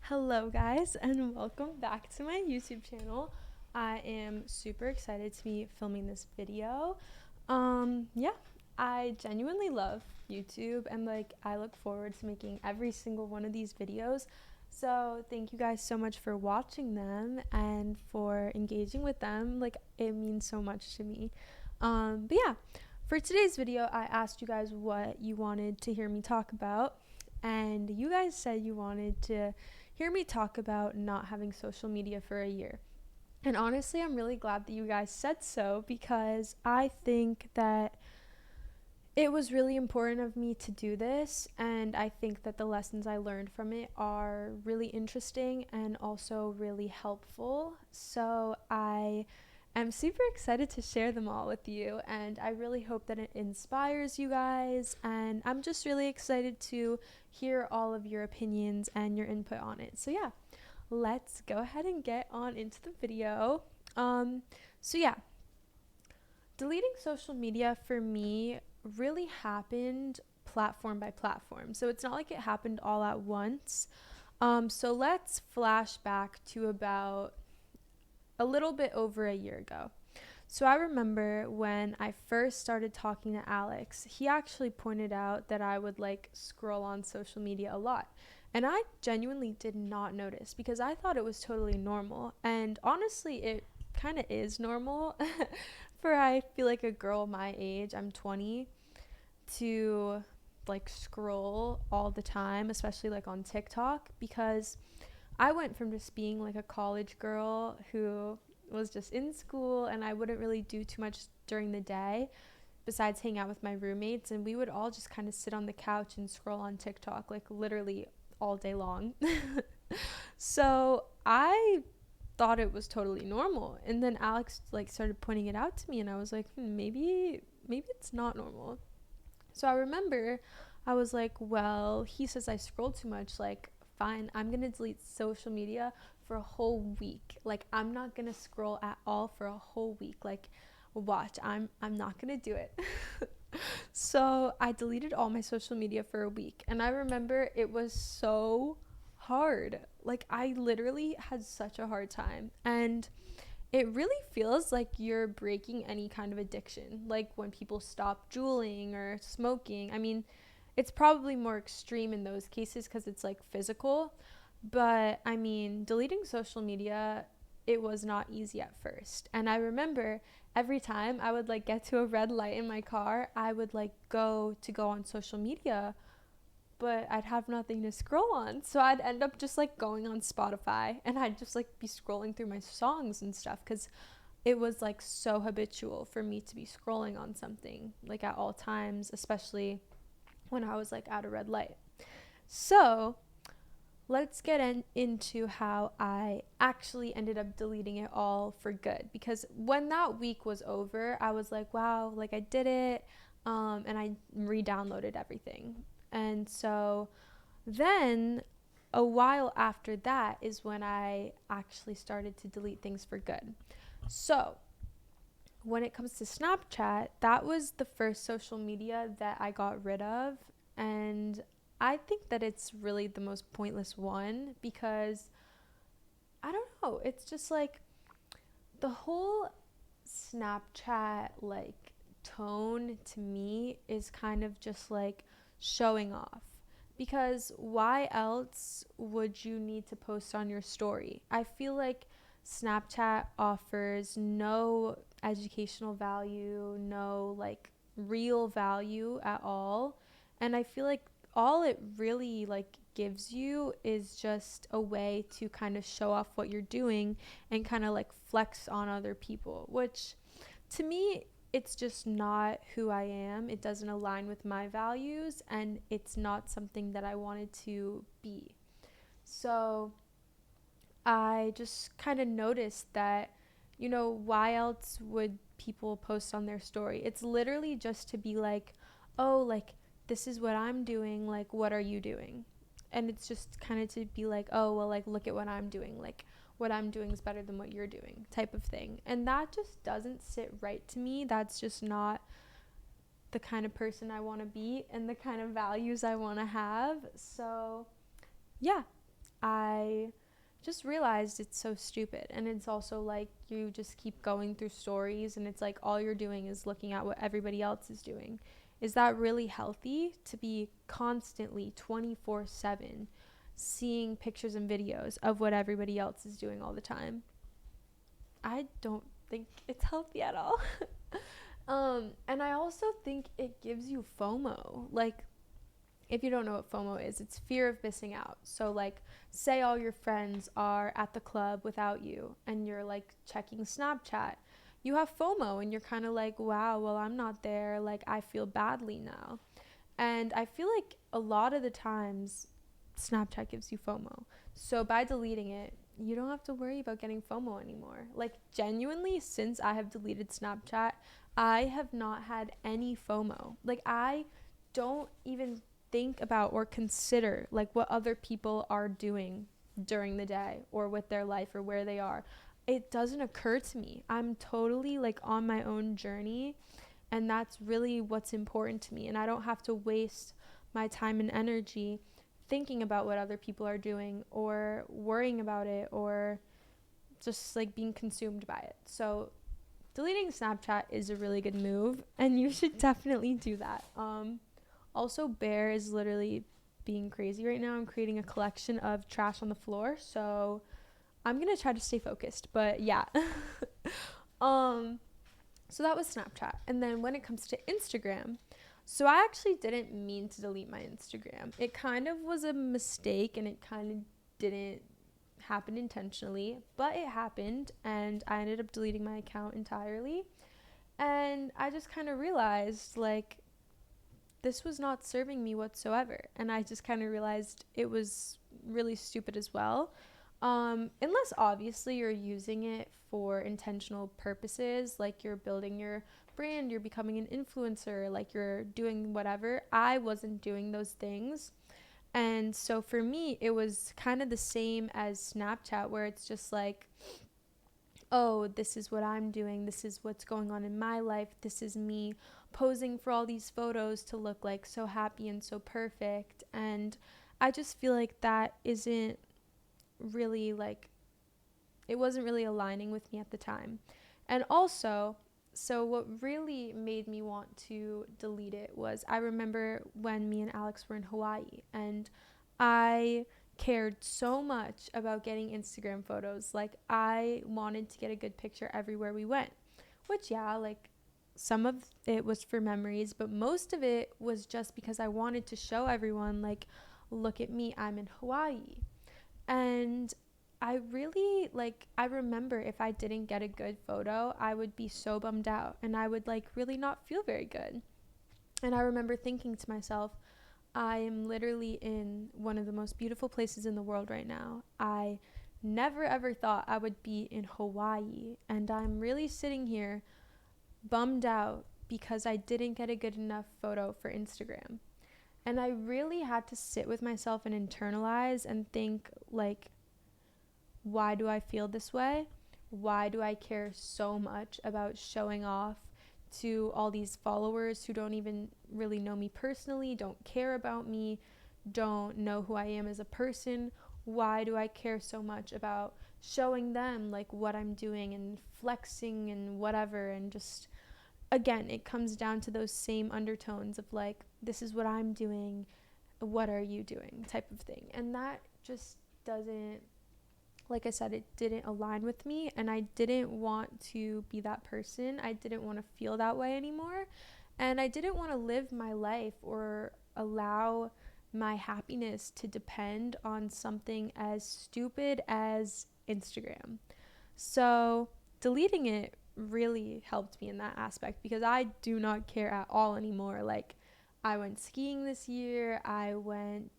Hello, guys, and welcome back to my YouTube channel. I am super excited to be filming this video. Yeah, I genuinely love YouTube and I look forward to making every single one of these videos. So, thank you guys so much for watching them and for engaging with them. It means so much to me. But yeah, for today's video, I asked you guys what you wanted to hear me talk about, and you guys said you wanted to hear me talk about not having social media for a year. And honestly, I'm really glad that you guys said so because I think that it was really important of me to do this, and I think that the lessons I learned from it are really interesting and also really helpful. So I'm super excited to share them all with you, and I really hope that it inspires you guys, and I'm just really excited to hear all of your opinions and your input on it. So yeah, let's go ahead and get on into the video. So yeah, deleting social media for me really happened platform by platform. So it's not like it happened all at once. So let's flash back to about a little bit over a year ago. So I remember when I first started talking to Alex, he actually pointed out that I would scroll on social media a lot. And I genuinely did not notice because I thought it was totally normal. And honestly, it kind of is normal for I feel like a girl my age, I'm 20, to scroll all the time, especially on TikTok, because I went from just being a college girl who was just in school and I wouldn't really do too much during the day besides hang out with my roommates, and we would all just kind of sit on the couch and scroll on TikTok literally all day long. So I thought it was totally normal, and then Alex started pointing it out to me, and I was like, maybe it's not normal. So I remember I was like, well, he says I scroll too much. Fine, I'm going to delete social media for a whole week. I'm not going to scroll at all for a whole week. Watch, I'm not going to do it. So I deleted all my social media for a week. And I remember it was so hard. I literally had such a hard time. And it really feels like you're breaking any kind of addiction. Like when people stop juuling or smoking. I mean, it's probably more extreme in those cases because it's physical. But I mean, deleting social media, it was not easy at first. And I remember every time I would get to a red light in my car, I would go on social media, but I'd have nothing to scroll on. So I'd end up just going on Spotify, and I'd just be scrolling through my songs and stuff because it was so habitual for me to be scrolling on something at all times, especially when I was at a red light. So let's get into how I actually ended up deleting it all for good, because when that week was over, I was like, wow, I did it. And I re-downloaded everything. And so then a while after that is when I actually started to delete things for good. So when it comes to Snapchat, that was the first social media that I got rid of. And I think that it's really the most pointless one because I don't know, it's just the whole Snapchat tone to me is kind of just showing off. Because why else would you need to post on your story? I feel like Snapchat offers no educational value, no real value at all. And I feel like all it really gives you is just a way to kind of show off what you're doing and kind of flex on other people, which to me, it's just not who I am. It doesn't align with my values, and it's not something that I wanted to be. So I just kind of noticed that, why else would people post on their story? It's literally just to be oh, this is what I'm doing. What are you doing? And it's just kind of to be oh, well, look at what I'm doing. What I'm doing is better than what you're doing, type of thing. And that just doesn't sit right to me. That's just not the kind of person I want to be and the kind of values I want to have. So, yeah, I just realized it's so stupid. And it's also like you just keep going through stories and it's like all you're doing is looking at what everybody else is doing. Is that really healthy to be constantly 24/7 seeing pictures and videos of what everybody else is doing all the time? I don't think it's healthy at all. And I also think it gives you FOMO. Like, if you don't know what FOMO is, it's fear of missing out. So, like, say all your friends are at the club without you and you're like checking Snapchat. You have FOMO and you're kind of like, wow, well, I'm not there. Like, I feel badly now. And I feel like a lot of the times Snapchat gives you FOMO. So, by deleting it, you don't have to worry about getting FOMO anymore. Like, genuinely, since I have deleted Snapchat, I have not had any FOMO. Like, I don't even think about or consider like what other people are doing during the day or with their life or where they are. It doesn't occur to me. I'm totally like on my own journey, and that's really what's important to me, and I don't have to waste my time and energy thinking about what other people are doing or worrying about it or just like being consumed by it. So deleting Snapchat is a really good move, and you should definitely do that. Also, Bear is literally being crazy right now. I'm creating a collection of trash on the floor, so I'm gonna try to stay focused. But yeah, um, so that was Snapchat, and then when it comes to Instagram, so I actually didn't mean to delete my Instagram. It kind of was a mistake, and it kind of didn't happen intentionally, but it happened, and I ended up deleting my account entirely. And I just kind of realized like this was not serving me whatsoever. And I just kind of realized it was really stupid as well. Unless obviously you're using it for intentional purposes, like you're building your brand, you're becoming an influencer, like you're doing whatever. I wasn't doing those things. And so for me, it was kind of the same as Snapchat, where it's just like, oh, this is what I'm doing. This is what's going on in my life. This is me posing for all these photos to look like so happy and so perfect. And I just feel like that isn't really like, it wasn't really aligning with me at the time. And also, so what really made me want to delete it was I remember when me and Alex were in Hawaii, and I cared so much about getting Instagram photos. Like, I wanted to get a good picture everywhere we went, which, yeah, like some of it was for memories, but most of it was just because I wanted to show everyone, like, look at me, I'm in Hawaii. And I really like, I remember if I didn't get a good photo, I would be so bummed out and I would like really not feel very good. And I remember thinking to myself, I am literally in one of the most beautiful places in the world right now. I never ever thought I would be in Hawaii, and I'm really sitting here bummed out because I didn't get a good enough photo for Instagram. And I really had to sit with myself and internalize and think like, why do I feel this way? Why do I care so much about showing off to all these followers who don't even really know me personally, don't care about me, don't know who I am as a person? Why do I care so much about showing them like what I'm doing and flexing and whatever? And just, again, it comes down to those same undertones of like, this is what I'm doing, what are you doing type of thing. And that just doesn't, like I said, it didn't align with me, and I didn't want to be that person. I didn't want to feel that way anymore, and I didn't want to live my life or allow my happiness to depend on something as stupid as Instagram. So deleting it really helped me in that aspect because I do not care at all anymore. Like, I went skiing this year, I went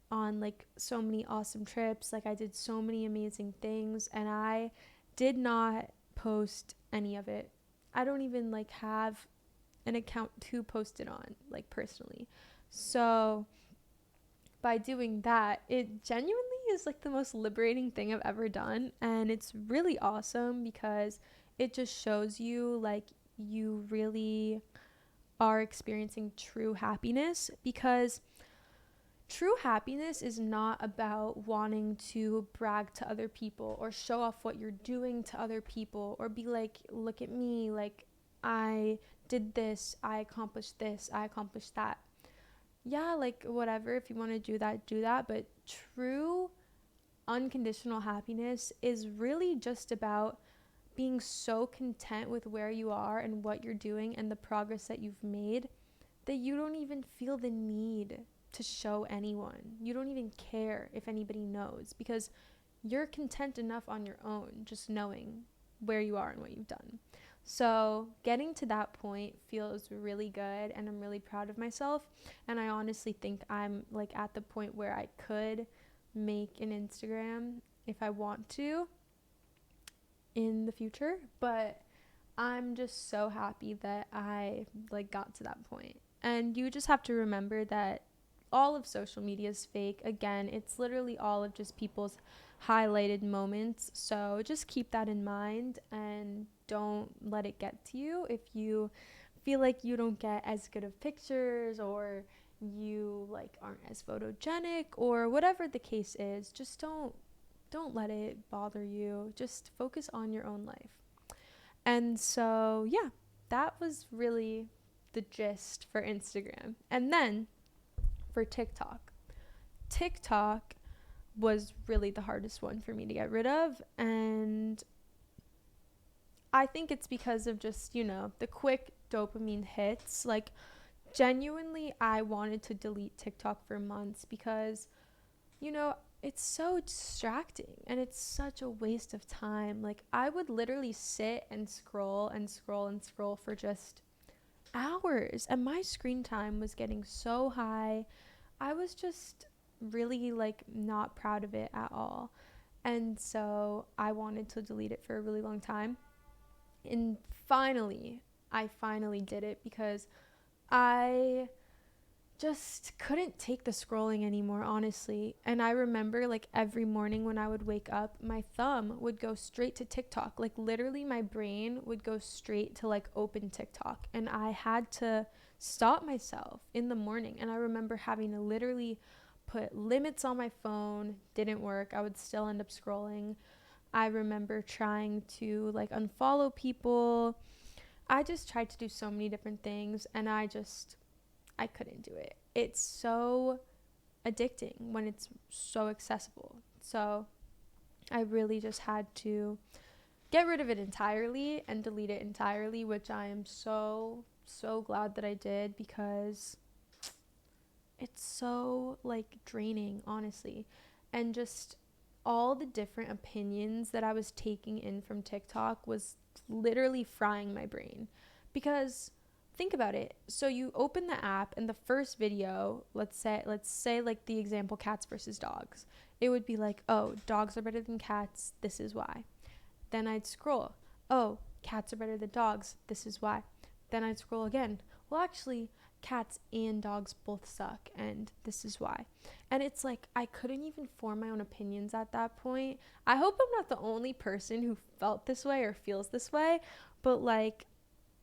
on like so many awesome trips. Like, I did so many amazing things, and I did not post any of it. I don't even like have an account to post it on, like personally. So by doing that, it genuinely is like the most liberating thing I've ever done, and it's really awesome because it just shows you like you really are experiencing true happiness. Because true happiness is not about wanting to brag to other people or show off what you're doing to other people or be like, look at me, like I did this, I accomplished this, I accomplished that. Yeah, like whatever, if you want to do that, but true unconditional happiness is really just about being so content with where you are and what you're doing and the progress that you've made that you don't even feel the need to show anyone. You don't even care if anybody knows because you're content enough on your own just knowing where you are and what you've done. So getting to that point feels really good and I'm really proud of myself. And I honestly think I'm like at the point where I could make an Instagram if I want to in the future, but I'm just so happy that I like got to that point. And you just have to remember that all of social media is fake. Again, it's literally all of just people's highlighted moments. So just keep that in mind and don't let it get to you. If you feel like you don't get as good of pictures or you like aren't as photogenic or whatever the case is, just don't let it bother you. Just focus on your own life. And so, yeah, that was really the gist for Instagram. And then for TikTok. TikTok was really the hardest one for me to get rid of. And I think it's because of just, the quick dopamine hits. Like, genuinely, I wanted to delete TikTok for months because, it's so distracting and it's such a waste of time. Like, I would literally sit and scroll and scroll and scroll for just hours, and my screen time was getting so high. I was just really like not proud of it at all. And so I wanted to delete it for a really long time. And I finally did it because I just couldn't take the scrolling anymore, honestly. And I remember like every morning when I would wake up, my thumb would go straight to TikTok. Like literally my brain would go straight to like open TikTok. And I had to stop myself in the morning. And I remember having to literally put limits on my phone. Didn't work. I would still end up scrolling. I remember trying to like unfollow people. I just tried to do so many different things and I couldn't do it. It's so addicting when it's so accessible. So I really just had to get rid of it entirely and delete it entirely, which I am so, so glad that I did because it's so like draining, honestly. And just all the different opinions that I was taking in from TikTok was literally frying my brain because think about it. So you open the app and the first video, let's say like the example cats versus dogs. It would be like, "Oh, dogs are better than cats. This is why." Then I'd scroll. "Oh, cats are better than dogs. This is why." Then I'd scroll again. "Well, actually, cats and dogs both suck and this is why." And it's like I couldn't even form my own opinions at that point. I hope I'm not the only person who felt this way or feels this way, but like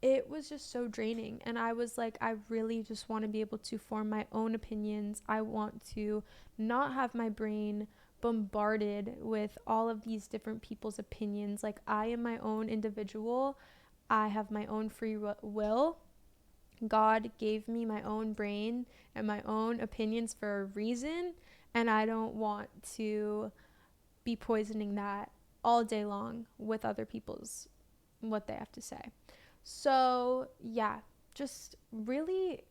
it was just so draining. And I was like, I really just want to be able to form my own opinions. I want to not have my brain bombarded with all of these different people's opinions. Like, I am my own individual. I have my own free will. God gave me my own brain and my own opinions for a reason. And I don't want to be poisoning that all day long with other people's what they have to say. So, yeah, just really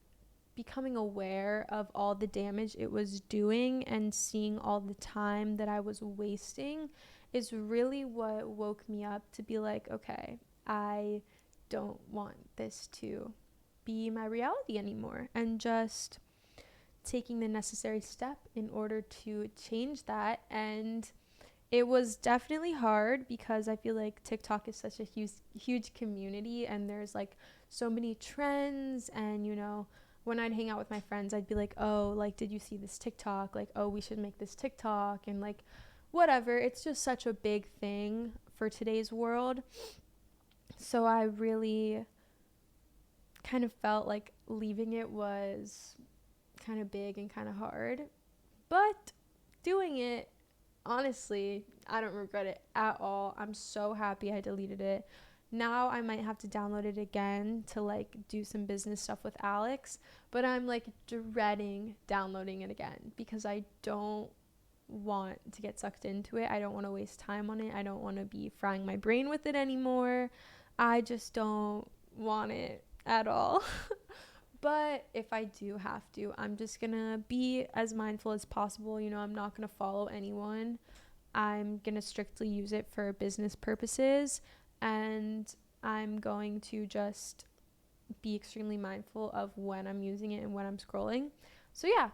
becoming aware of all the damage it was doing and seeing all the time that I was wasting is really what woke me up to be like, okay, I don't want this to be my reality anymore, and just taking the necessary step in order to change that. And it was definitely hard because I feel like TikTok is such a huge community and there's like so many trends. And when I'd hang out with my friends, I'd be like, "Oh, like, did you see this TikTok? Like, oh, we should make this TikTok." And like whatever, it's just such a big thing for today's world. So I really kind of felt like leaving it was kind of big and kind of hard. But doing it, honestly, I don't regret it at all. I'm so happy I deleted it. Now I might have to download it again to like do some business stuff with Alex, but I'm like dreading downloading it again because I don't want to get sucked into it. I don't want to waste time on it. I don't want to be frying my brain with it anymore. I just don't want it at all. But if I do have to, I'm just gonna be as mindful as possible. You know, I'm not gonna follow anyone. I'm gonna strictly use it for business purposes, and I'm going to just be extremely mindful of when I'm using it and when I'm scrolling. So yeah,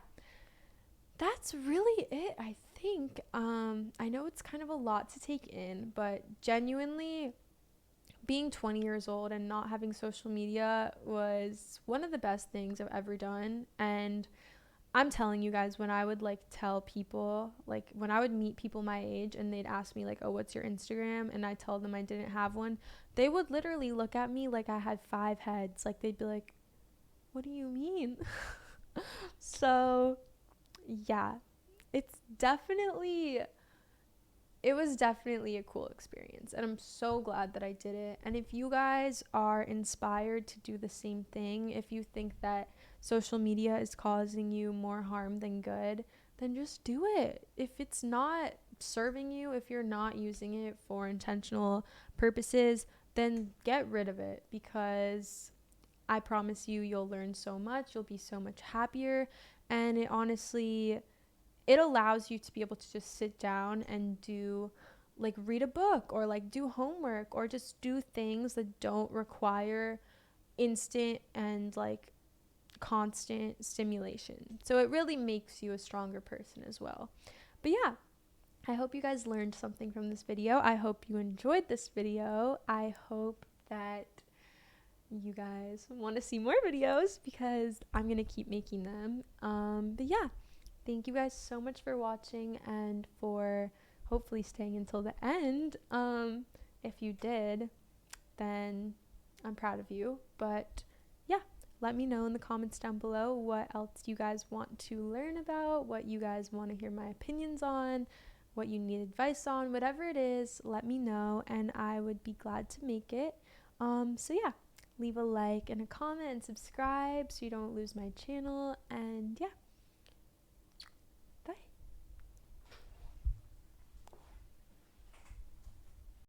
that's really it, I think. I know it's kind of a lot to take in, but genuinely, being 20 years old and not having social media was one of the best things I've ever done. And I'm telling you guys, when I would like tell people, like when I would meet people my age and they'd ask me like, oh, what's your Instagram? And I tell them I didn't have one, they would literally look at me like I had 5 heads. Like they'd be like, what do you mean? So yeah, it's definitely it was definitely a cool experience, and I'm so glad that I did it. And if you guys are inspired to do the same thing, if you think that social media is causing you more harm than good, then just do it. If it's not serving you, if you're not using it for intentional purposes, then get rid of it, because I promise you, you'll learn so much, you'll be so much happier, and it allows you to be able to just sit down and do, like, read a book or like do homework or just do things that don't require instant and like constant stimulation. So it really makes you a stronger person as well. But yeah, I hope you guys learned something from this video. I hope you enjoyed this video. I hope that you guys want to see more videos because I'm going to keep making them. But yeah, thank you guys so much for watching and for hopefully staying until the end. If you did, then I'm proud of you. But yeah, let me know in the comments down below what else you guys want to learn about, what you guys want to hear my opinions on, what you need advice on, whatever it is, let me know and I would be glad to make it. So yeah, leave a like and a comment and subscribe so you don't lose my channel. And yeah,